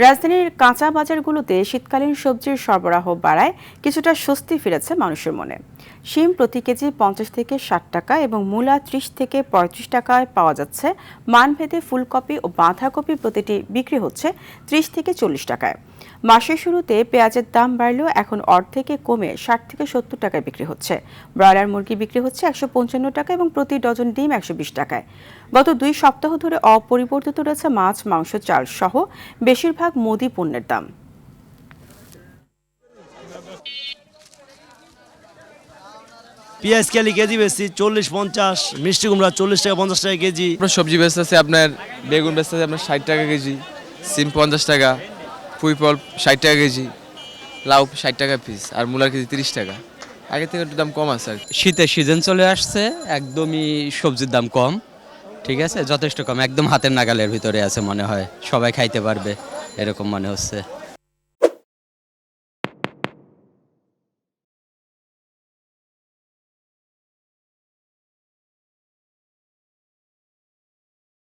রাজধানীর কাঁচা বাজারগুলোতে শীতকালীন সবজির সরবরাহ বাড়ায় কিছুটা স্বস্তি ফিরেছে মানুষের মনে। শিম প্রতি কেজি 50 থেকে 60 টাকা এবং মূলা 30 থেকে 35 টাকায় পাওয়া যাচ্ছে। মানভেদে ফুলকপি ও বাঁধাকপি প্রতিটি বিক্রি হচ্ছে 30 থেকে 40 টাকায়। মাসের শুরুতে পেঁয়াজের দাম বাড়লেও এখন অর্ধেকে কমে 60 থেকে 70 টাকায় বিক্রি হচ্ছে। ব্রয়লার মুরগি বিক্রি হচ্ছে 155 টাকা এবং প্রতি ডজন ডিম 120 টাকায়। গত 2 সপ্তাহ ধরে অপরিবর্তিত রয়েছে মাছ, মাংস, চাল সহ বেশিরভাগ মুদি পণ্যের দাম। পেঁয়াজ কেলি কেজি বেশি 40-50, মিষ্টি কুমড়া 40 টাকা 50 টাকা কেজি। সবজি বেচতেছে আপনার, বেগুন বেচতেছে আপনার 60 টাকা কেজি, সিম 50 টাকা, পুঁইফল 60 টাকা কেজি, লাউ 60 টাকা পিস, আর মূলার কেজি 30 টাকা। আগে থেকে একটু দাম কম আছে আর কি। শীতের সিজন চলে আসছে, একদমই সবজির দাম কম, ঠিক আছে, যথেষ্ট কম, একদম হাতের নাগালের ভিতরে আছে মনে হয়, সবাই খাইতে পারবে এরকম মনে হচ্ছে।